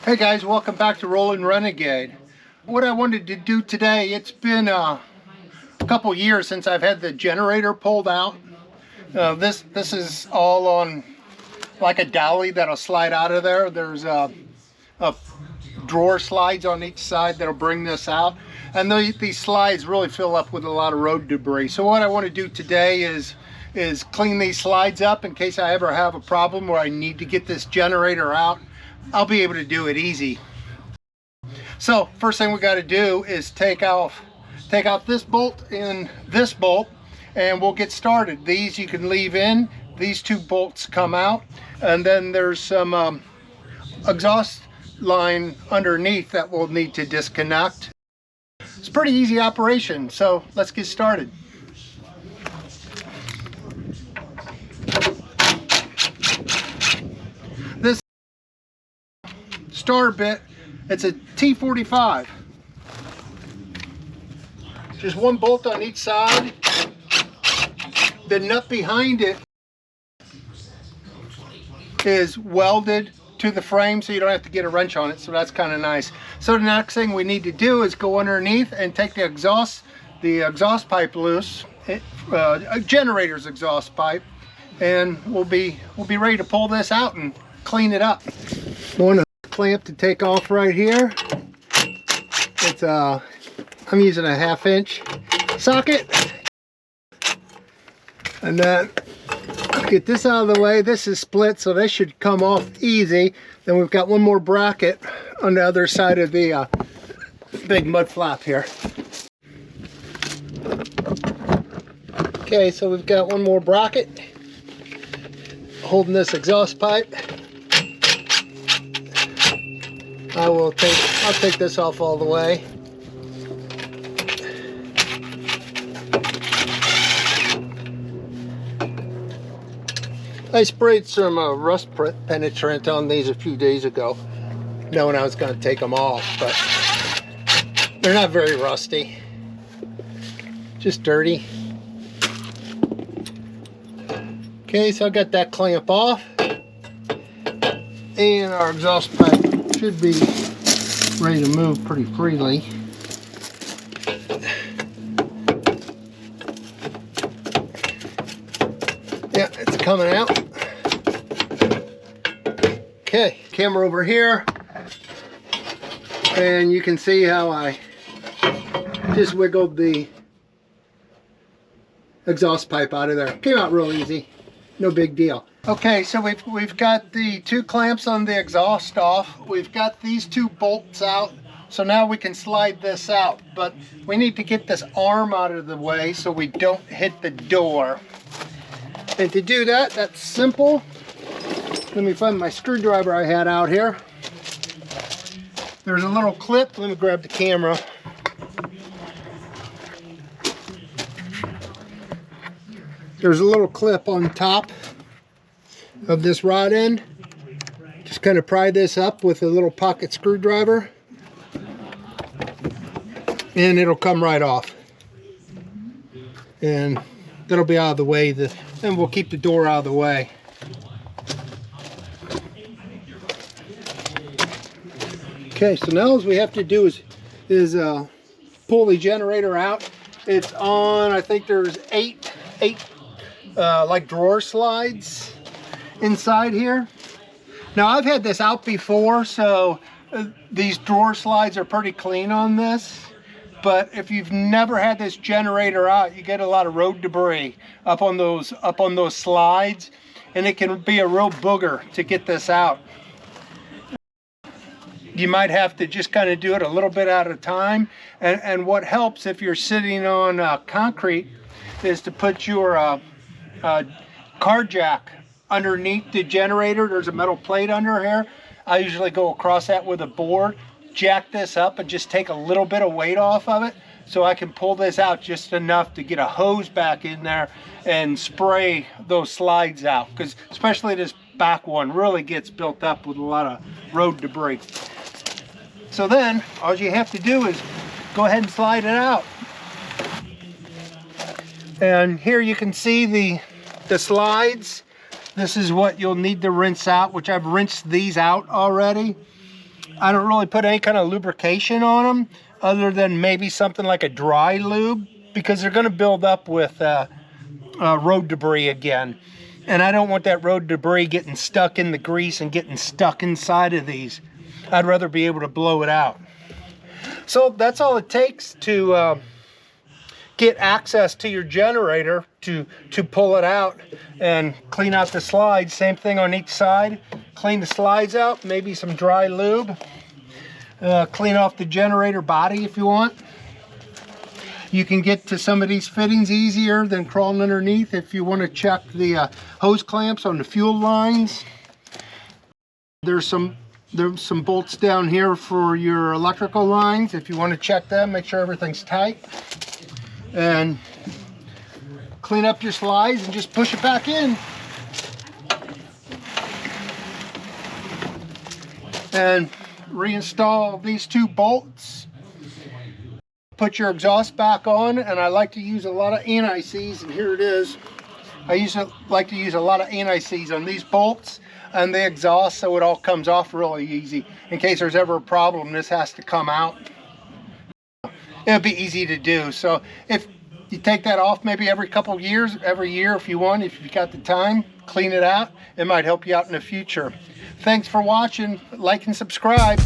Hey guys, welcome back to Rolling Renegade. What I wanted to do today, it's been a couple years since I've had the generator pulled out. This is all on like a dolly that'll slide out of there. There's a drawer slides on each side that'll bring this out. And these slides really fill up with a lot of road debris. So what I want to do today is clean these slides up in case I ever have a problem where I need to get this generator out. I'll be able to do it easy. So first thing we got to do is take out this bolt and this bolt, and we'll get started. These you can leave in. These two bolts come out, and then there's some exhaust line underneath that we'll need to disconnect. It's a pretty easy operation, so let's get started. This star bit, it's a T45. Just one bolt on each side. The nut behind it is welded to the frame, so you don't have to get a wrench on it, so that's kind of nice. So the next thing we need to do is go underneath and take the exhaust pipe loose, a generator's exhaust pipe, and we'll be ready to pull this out and clean it up. Going to clamp to take off right here. It's I'm using a 1/2 inch socket, and then get this out of the way. This is split, so this should come off easy. Then we've got one more bracket on the other side of the big mud flap here. Okay, so we've got one more bracket holding this exhaust pipe. I'll take this off all the way. I sprayed some rust penetrant on these a few days ago, knowing I was going to take them off, but they're not very rusty, just dirty. Okay, so I got that clamp off, and our exhaust pipe should be ready to move pretty freely. Yeah, it's coming out. Okay, camera over here, and you can see how I just wiggled the exhaust pipe out of there. Came out real easy, no big deal. Okay, so we've got the two clamps on the exhaust off. We've got these two bolts out, so now we can slide this out. But we need to get this arm out of the way so we don't hit the door. And to do that, that's simple. Let me find my screwdriver I had out here. There's a little clip. Let me grab the camera. There's a little clip on top of this rod end. Just kind of pry this up with a little pocket screwdriver, and it'll come right off. And that'll be out of the way. And we'll keep the door out of the way. Okay, so now all we have to do is pull the generator out. It's on, I think there's eight like drawer slides inside here. Now I've had this out before, so these drawer slides are pretty clean on this. But if you've never had this generator out, you get a lot of road debris up on those slides, and it can be a real booger to get this out. You might have to just kind of do it a little bit at a time. And what helps if you're sitting on concrete is to put your car jack underneath the generator. There's a metal plate under here. I usually go across that with a board, jack this up, and just take a little bit of weight off of it so I can pull this out just enough to get a hose back in there and spray those slides out, because especially this back one really gets built up with a lot of road debris. So then all you have to do is go ahead and slide it out. And here you can see the slides. This is what you'll need to rinse out, which I've rinsed these out already. I don't really put any kind of lubrication on them other than maybe something like a dry lube, because they're going to build up with road debris again. And I don't want that road debris getting stuck in the grease and getting stuck inside of these. I'd rather be able to blow it out. So that's all it takes to get access to your generator to pull it out and clean out the slides. Same thing on each side. Clean the slides out, maybe some dry lube. Clean off the generator body if you want. You can get to some of these fittings easier than crawling underneath if you want to check the hose clamps on the fuel lines. There's some bolts down here for your electrical lines. If you want to check them, make sure everything's tight. And clean up your slides and just push it back in. And reinstall these 2 bolts. Put your exhaust back on, and I like to use a lot of anti-seize, and here it is. I like to use a lot of anti-seize on these bolts and the exhaust so it all comes off really easy. In case there's ever a problem, this has to come out. It'll be easy to do. So if you take that off maybe every couple of years, every year if you want, if you've got the time, clean it out. It might help you out in the future. Thanks for watching. Like and subscribe.